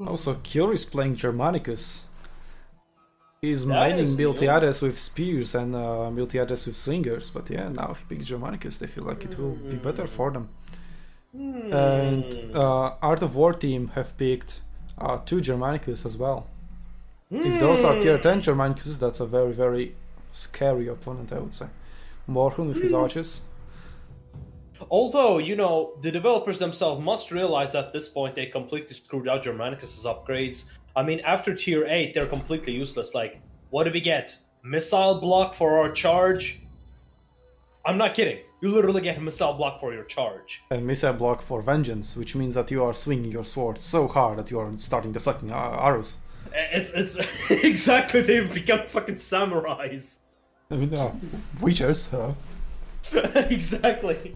Also, Kyori is playing Germanicus. He's That maining is new. Miltiades with spears and Miltiades with slingers, but yeah, now he picks Germanicus. They feel like it will be better for them. And Art of War team have picked 2 Germanicus as well. If those are tier 10 Germanicus, that's a very, very scary opponent, I would say. Morhun with his archers. Although, you know, the developers themselves must realize at this point they completely screwed out Germanicus' upgrades. I mean, after tier 8, they're completely useless. Like, what do we get? Missile block for our charge? I'm not kidding. You literally get a missile block for your charge. And missile block for vengeance, which means that you are swinging your sword so hard that you are starting deflecting arrows. It's exactly, they become fucking samurais. I mean, witchers. Exactly.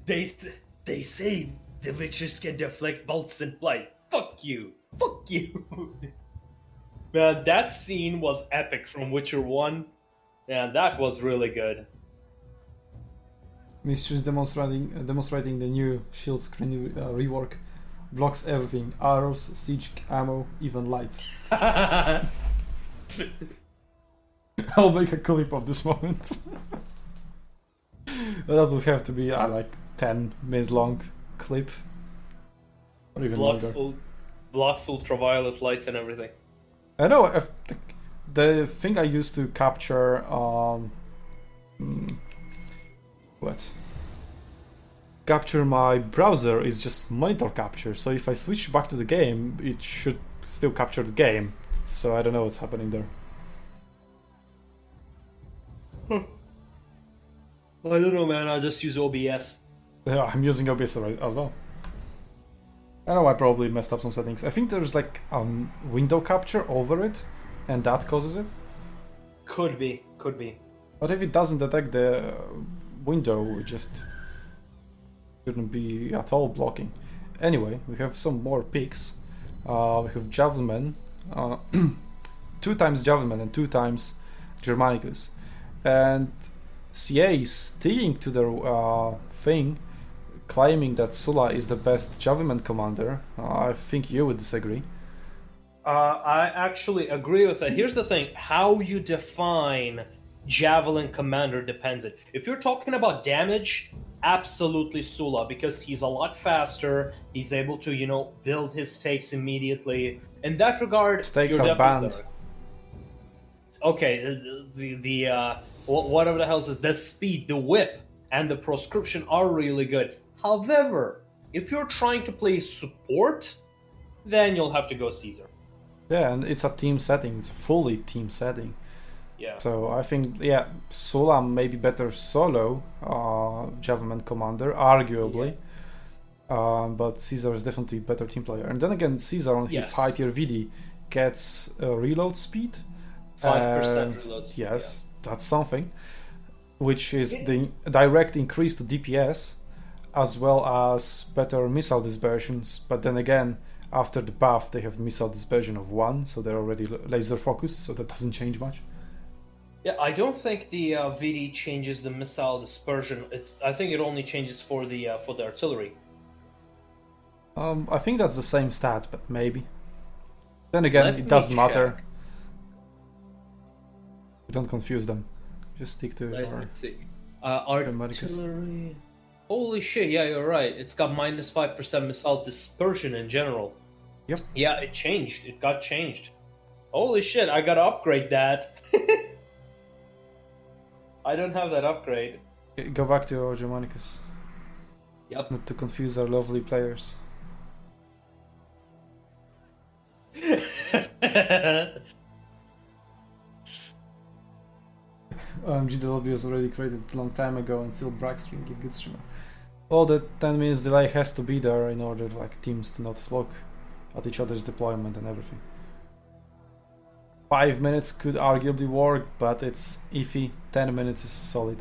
They say the witches can deflect bolts in flight. Fuck you. Fuck you. Man, that scene was epic from Witcher 1. Yeah, that was really good. Mistress demonstrating the new shield screen rework. Blocks everything. Arrows, siege, ammo, even light. I'll make a clip of this moment. That will have to be like 10-minute long clip. Or even longer. Blocks ultraviolet lights and everything. I know, if the thing I used to capture capture my browser is just monitor capture, so if I switch back to the game, it should still capture the game. So I don't know what's happening there. I don't know, man. I just use OBS. Yeah, I'm using OBS as well. I know I probably messed up some settings. I think there's like window capture over it, and that causes it. Could be. But if it doesn't detect the window, it just shouldn't be at all blocking. Anyway, we have some more picks. We have Javelin, 2 times Javelin and 2 times Germanicus. And CA is sticking to their thing, claiming that Sula is the best Javelin commander. I think you would disagree. I actually agree with that. Here's the thing: how you define Javelin commander depends. If you're talking about damage, absolutely Sula, because he's a lot faster. He's able to, you know, build his stakes immediately. In that regard, Stakes you're are banned. there. Okay, the whatever the hell is the speed, the whip, and the proscription are really good. However, if you're trying to play support, then you'll have to go Caesar. Yeah, and it's a team setting. It's a fully team setting. Yeah. So I think, yeah, Sula may be better solo Javelin commander, arguably. Yeah. But Caesar is definitely a better team player. And then again, Caesar on his high tier VD gets reload speed. 5% reload speed. Yes, that's something. Which is the direct increase to DPS, as well as better missile dispersions. But then again, after the buff, they have missile dispersion of 1, so they're already laser focused, so that doesn't change much. Yeah, I don't think the VD changes the missile dispersion. I think it only changes for the artillery. I think that's the same stat, but maybe. Then again, it doesn't matter. Don't confuse them. Just stick to your artillery. Holy shit! Yeah, you're right. It's got minus 5% missile dispersion in general. Yep. Yeah, it changed. It got changed. Holy shit! I gotta upgrade that. I don't have that upgrade. Go back to your Germanicus. Yep. Not to confuse our lovely players. GW was already created a long time ago and still brag streaming, good streamer. All the 10 minutes delay has to be there in order like teams to not look at each other's deployment and everything. 5 minutes could arguably work, but it's iffy. 10 minutes is solid.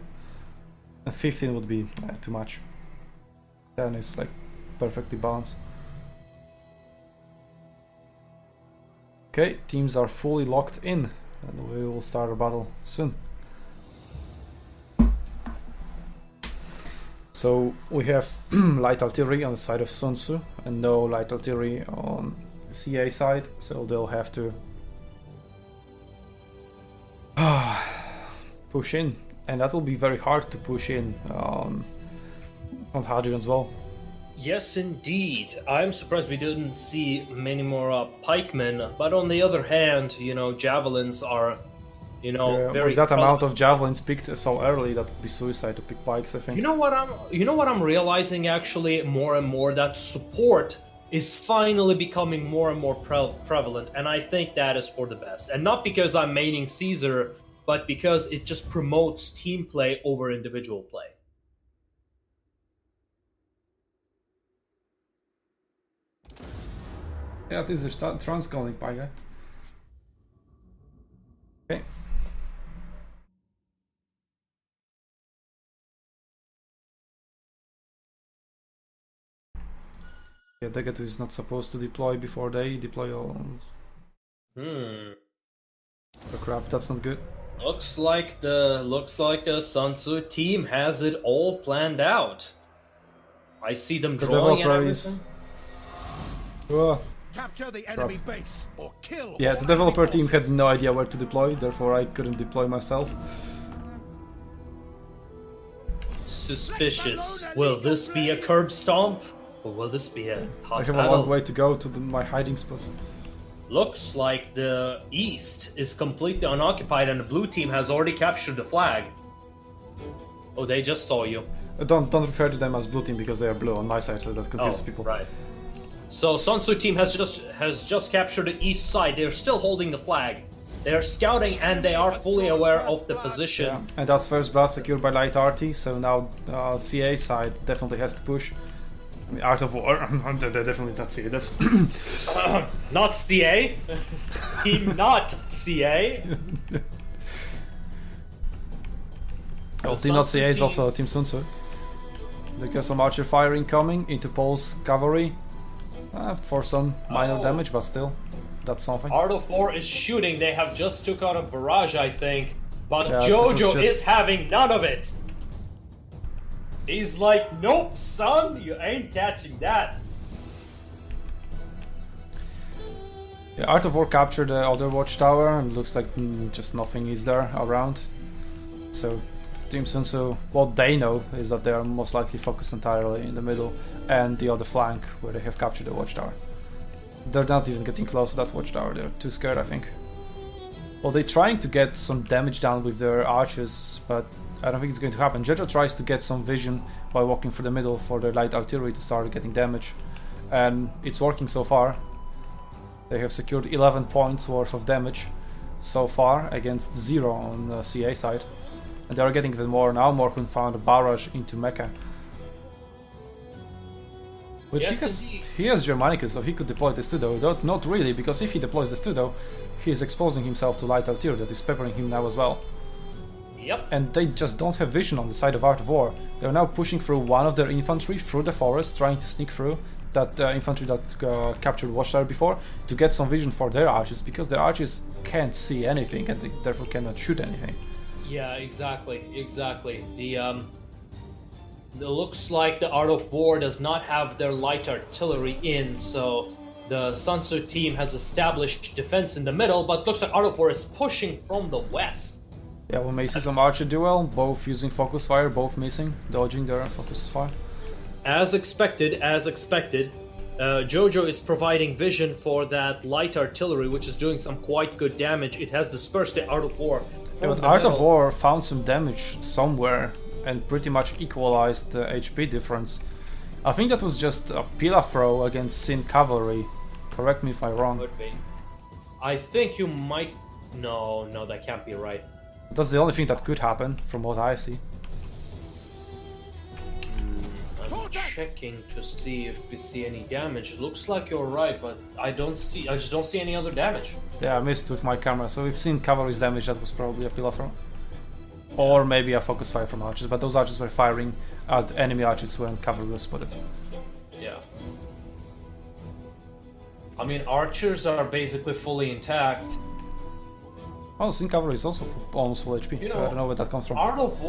And 15 would be too much. 10 is like perfectly balanced. Okay, teams are fully locked in and we will start a battle soon. So we have light artillery on the side of SUNTZU and no light artillery on CA side, so they'll have to push in, and that will be very hard to push in on Hadrian as well. Yes, indeed. I'm surprised we didn't see many more pikemen, but on the other hand, javelins are, very. With that amount of javelins picked so early, that would be suicide to pick pikes, I think. You know what I'm realizing actually more and more, that support is finally becoming more and more prevalent, and I think that is for the best. And not because I'm maining Caesar, but because it just promotes team play over individual play. Yeah, this is transcalling pike, eh? Okay. Yeah, Degetu is not supposed to deploy before they deploy all. Oh crap, that's not good. Looks like the SUNTZU team has it all planned out. I see them drawing and everything. Capture the enemy base or kill. Yeah, the developer team had no idea where to deploy, therefore I couldn't deploy myself. Suspicious. Will this be a curb stomp? Or will this be a hot I have battle? a long way to go to my hiding spot. Looks like the east is completely unoccupied and the blue team has already captured the flag. Oh, they just saw you. Don't refer to them as blue team because they are blue on my side, so that confuses people. Right. So SUNTZU team has just captured the east side. They're still holding the flag. They're scouting and they are fully aware of the position. Yeah. And that's first blood secured by light arty, so now CA side definitely has to push. I mean, Art of War, they're definitely not CA, that's... Not CA? Team not CA? Well, Team not CA is also Team SUNTZU. They got some archer fire incoming into Pole's cavalry. For some minor damage, but still, that's something. Art of War is shooting. They have just took out a barrage, I think. But yeah, Jojo is having none of it. He's like, nope, son, you ain't catching that. Yeah, Art of War captured the other watchtower, and looks like just nothing is there around. So Team SUNTZU, what they know is that they are most likely focused entirely in the middle and the other flank where they have captured the watchtower. They're not even getting close to that watchtower, they're too scared, I think. Well, they're trying to get some damage down with their archers, but I don't think it's going to happen. Jojo tries to get some vision by walking through the middle for their light artillery to start getting damage, and it's working so far. They have secured 11 points worth of damage so far against 0 on the CA side. And they are getting even more now. Morkun found a barrage into Mecca. Which yes, he has Germanicus, so he could deploy this too, though. Not really, because if he deploys this too, though, he is exposing himself to light artillery that is peppering him now as well. Yep. And they just don't have vision on the side of Art of War. They're now pushing through one of their infantry through the forest, trying to sneak through that infantry that captured Watchtower before, to get some vision for their archers, because their archers can't see anything and they therefore cannot shoot anything. Yeah, exactly. It looks like the Art of War does not have their light artillery in, so the SUNTZU team has established defense in the middle, but looks like Art of War is pushing from the west. Yeah, we may see some archer duel, both using focus fire, both missing, dodging their focus fire. As expected, Jojo is providing vision for that light artillery, which is doing some quite good damage. It has dispersed the Art of War. Yeah, but Art of War found some damage somewhere and pretty much equalized the HP difference. I think that was just a pillar throw against Sin Cavalry. Correct me if I'm wrong. Could be. I think you might... No, that can't be right. That's the only thing that could happen, from what I see. I'm checking to see if we see any damage. It looks like you're right, but I just don't see any other damage. Yeah, I missed with my camera, so we've seen cavalry's damage. That was probably a pillar throw. Or maybe a focus fire from archers, but those archers were firing at enemy archers when cavalry was spotted. Yeah. I mean, archers are basically fully intact. Oh, Sin Cavalry is also almost full HP, so I don't know where that comes from. Art of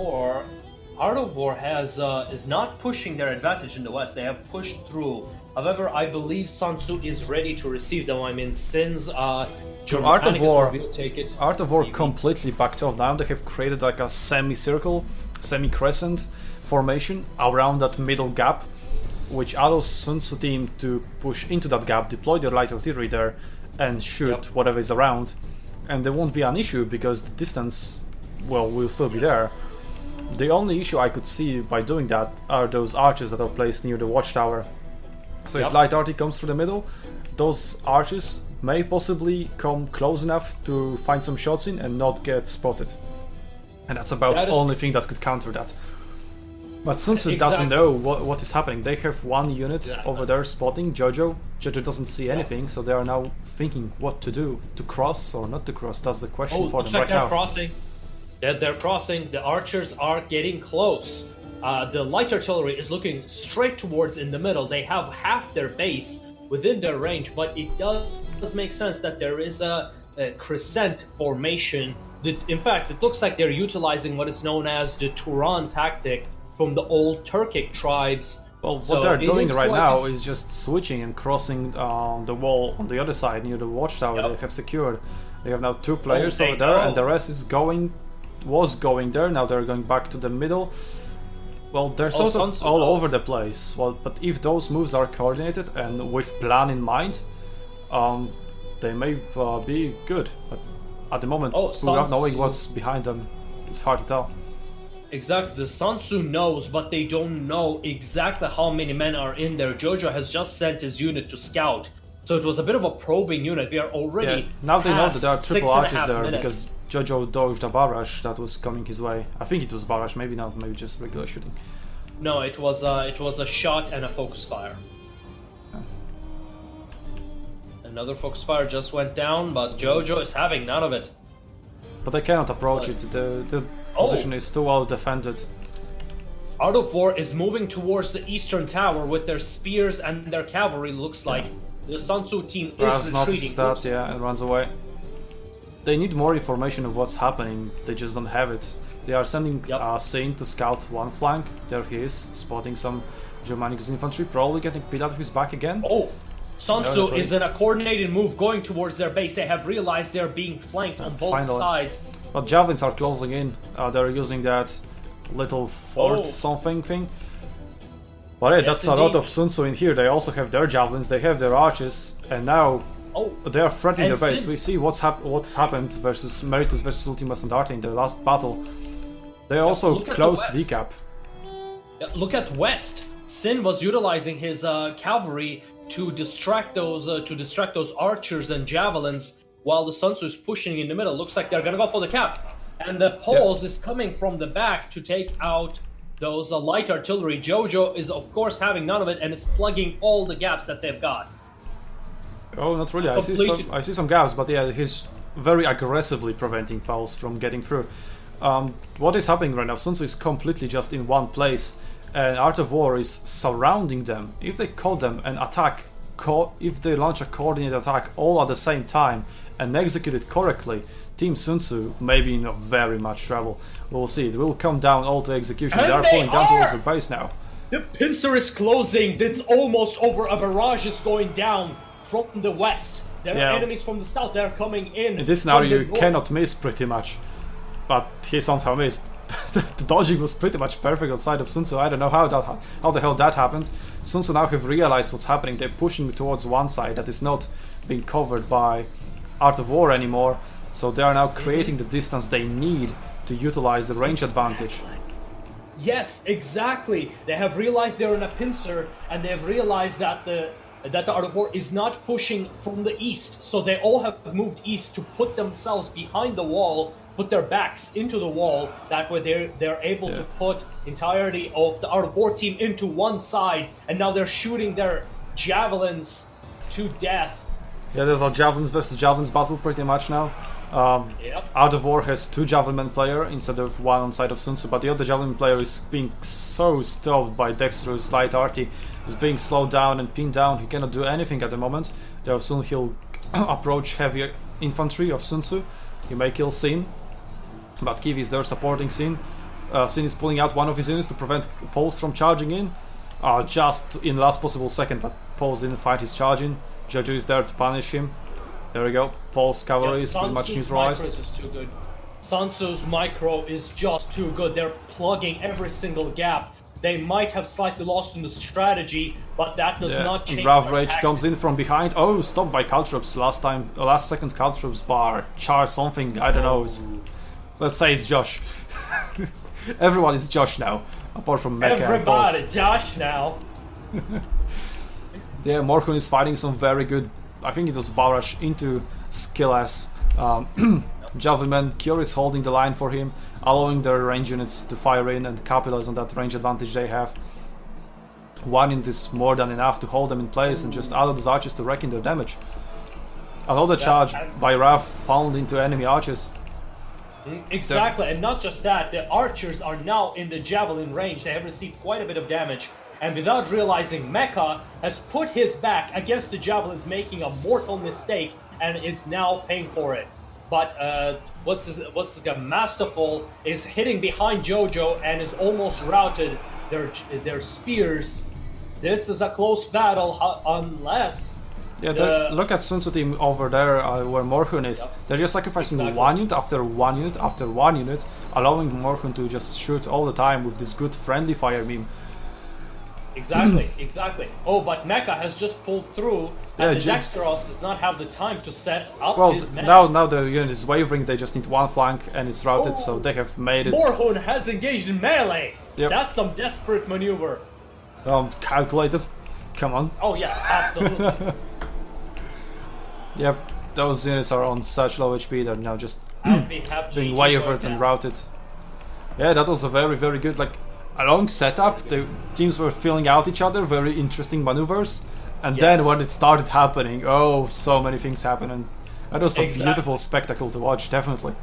War has is not pushing their advantage in the west. They have pushed through However, I believe SUNTZU is ready to receive them. I mean, since Art of Germanicus War, will take it. Art of War maybe. completely backed off. Now they have created like a semicircle, semi-crescent formation around that middle gap, which allows SUNTZU team to push into that gap, deploy their light artillery there, and shoot whatever is around. And there won't be an issue because the distance, well, will still be there. The only issue I could see by doing that are those arches that are placed near the watchtower. So if light artillery comes through the middle, those arches may possibly come close enough to find some shots in and not get spotted. And that's about the only thing that could counter that. But SUNTZU doesn't know what is happening. They have one unit over there spotting Jojo. Jojo doesn't see anything, so they are now thinking what to do. To cross or not to cross? That's the question for them right now. Crossing. They're crossing. The archers are getting close. The light artillery is looking straight towards in the middle. They have half their base within their range, but it does make sense that there is a crescent formation. In fact, it looks like they're utilizing what is known as the Turan tactic from the old Turkic tribes. Well, what they're doing right now is just switching and crossing the wall on the other side near the watchtower they have secured. They have now 2 players over there, and the rest was going there. Now they're going back to the middle. Well, they're sort of all over the place. Well, but if those moves are coordinated and with plan in mind, they may be good. But at the moment, without knowing what's behind them, it's hard to tell. Exactly, the SUNTZU knows, but they don't know exactly how many men are in there. Jojo has just sent his unit to scout, so it was a bit of a probing unit. We are already now they know that there are triple arches there because Jojo dodged a barrage that was coming his way. I think it was barrage, maybe not, maybe just regular shooting. No, it was a shot and a focus fire. Another focus fire just went down, but Jojo is having none of it. But they cannot approach it. The position is too well defended. Art of War is moving towards the eastern tower with their spears and their cavalry. Looks like the SUNTZU team is retreating. And runs away. They need more information of what's happening. They just don't have it. They are sending Sain to scout one flank. There he is, spotting some Germanic infantry, probably getting beat out of his back again. SUNTZU is in a coordinated move going towards their base. They have realized they're being flanked on both sides. But javelins are closing in. They're using that little fort something thing. But that's a lot of SUNTZU in here. They also have their javelins, they have their arches, and now they are threatening their base. We see what happened versus Meritus versus Ultima Standarte in the last battle. They also closed the cap. Look at West. Sin was utilizing his cavalry to distract those archers and javelins, while the SUNTZU is pushing in the middle. Looks like they're gonna go for the cap, and the Poles is coming from the back to take out those light artillery. Jojo is of course having none of it, and it's plugging all the gaps that they've got. Oh, not really. I see some gaps, but he's very aggressively preventing Poles from getting through. What is happening right now? SUNTZU is completely just in one place, and Art of War is surrounding them. If they call them an attack, if they launch a coordinated attack all at the same time and execute it correctly, Team SUNTZU may be in very much trouble. We'll see. It will come down all to execution. They are pulling down towards the base now. The pincer is closing. It's almost over. A barrage is going down from the west. There are enemies from the south. They're coming in. In this scenario, you cannot miss pretty much. But he somehow missed. The dodging was pretty much perfect on the side of SUNTZU. I don't know how the hell that happened. SUNTZU now have realized what's happening. They're pushing towards one side that is not being covered by Art of War anymore. So they are now creating the distance they need to utilize the range advantage. Yes, exactly. They have realized they're in a pincer, and they have realized that the Art of War is not pushing from the east. So they all have moved east to put themselves behind the wall, put their backs into the wall. That way they're able to put entirety of the Art of War team into one side, and now they're shooting their javelins to death. Yeah, there's a javelins versus javelins battle pretty much now. Art of War has 2 javelin player instead of 1 on side of SUNTZU, but the other javelin player is being so stopped by Dexter's light arty. He's being slowed down and pinned down. He cannot do anything at the moment. There soon he'll approach heavy infantry of SUNTZU. He may kill Sin, but Kiwi is there supporting Sin. Sin is pulling out one of his units to prevent Poles from charging in. Just in last possible second, but Paul's didn't fight, he's charging. Jojo is there to punish him. There we go. Paul's cavalry is pretty much neutralized. Micro is too good. SUNTZU's micro is just too good. They're plugging every single gap. They might have slightly lost in the strategy, but that does not change. Rav Rage comes in from behind. Oh, stopped by Caltrops last second Caltrops bar. Char something, I don't know. Let's say it's Josh. Everyone is Josh now, apart from Mecha. Everybody Josh now. Yeah, Morkun is fighting some very good, I think it was Barash into Skillas. Javelin, Cure is holding the line for him, allowing their range units to fire in and capitalize on that range advantage they have. One unit is more than enough to hold them in place and just allow those archers to wreck in their damage. Another charge by Rav found into enemy archers. Exactly, and not just that, the archers are now in the javelin range. They have received quite a bit of damage, and without realizing, Mecha has put his back against the javelins, making a mortal mistake, and is now paying for it. But what's this guy? Masterful is hitting behind Jojo and is almost routed. Their spears. This is a close battle, unless. Yeah, look at SUNTZU team over there where Morkun is. Yep. They're just sacrificing one unit after one unit after one unit, allowing Morkun to just shoot all the time with this good friendly fire beam. Exactly, exactly. Oh, but Mecha has just pulled through, and the Dexteros does not have the time to set up his men. Now the unit is wavering, they just need one flank and it's routed, so they have made it. Morkun has engaged in melee! Yep. That's some desperate maneuver. Calculated. Come on. Oh yeah, absolutely. Yep, those units are on such low HP, they're now just being wavered and routed. Yeah, that was a very, very good, a long setup. The teams were filling out each other, very interesting maneuvers. And then when it started happening, oh, so many things happened. And that was a beautiful spectacle to watch, definitely.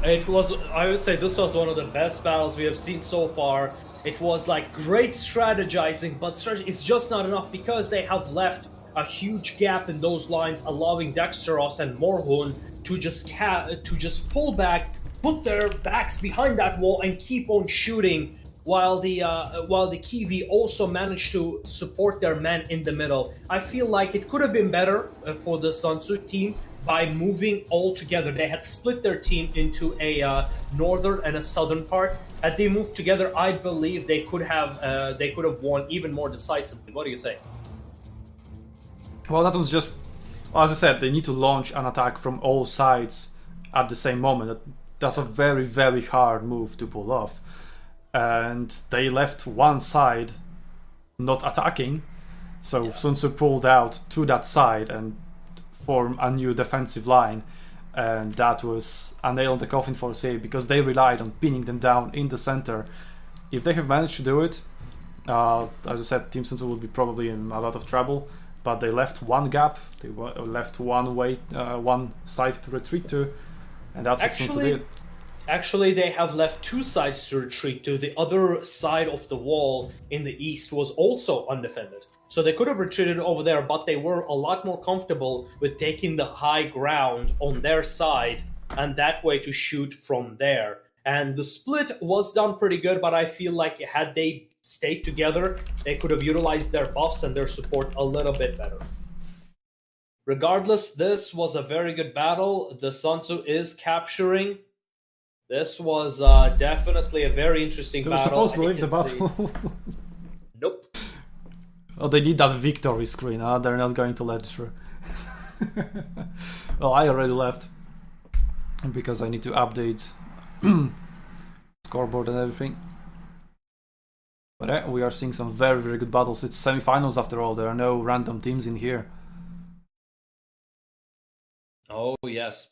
It was, I would say this was one of the best battles we have seen so far. It was great strategizing, but strategy is just not enough because they have left a huge gap in those lines, allowing Dexteros and Morhun to just pull back, put their backs behind that wall, and keep on shooting. While the Kiwi also managed to support their men in the middle. I feel like it could have been better for the SUNTZU team by moving all together. They had split their team into a northern and a southern part. Had they moved together, I believe they could have won even more decisively. What do you think? Well, that was just, as I said, they need to launch an attack from all sides at the same moment. That's a very, very hard move to pull off. And they left one side not attacking, so SUNTZU pulled out to that side and formed a new defensive line, and that was a nail in the coffin for CA because they relied on pinning them down in the center. If they have managed to do it, as I said, Team SUNTZU would be probably in a lot of trouble, but they left one gap, they left one side to retreat to, and that's what SUNTZU did. Actually, they have left two sides to retreat to. The other side of the wall in the east was also undefended. So they could have retreated over there, but they were a lot more comfortable with taking the high ground on their side and that way to shoot from there. And the split was done pretty good, but I feel like had they stayed together, they could have utilized their buffs and their support a little bit better. Regardless, this was a very good battle. The SUNTZU is capturing. This was definitely a very interesting battle. They were supposed to leave the battle. Nope. Oh, they need that victory screen, huh? They're not going to let it through. Well, I already left. Because I need to update scoreboard and everything. But we are seeing some very, very good battles. It's semifinals after all. There are no random teams in here. Oh, yes.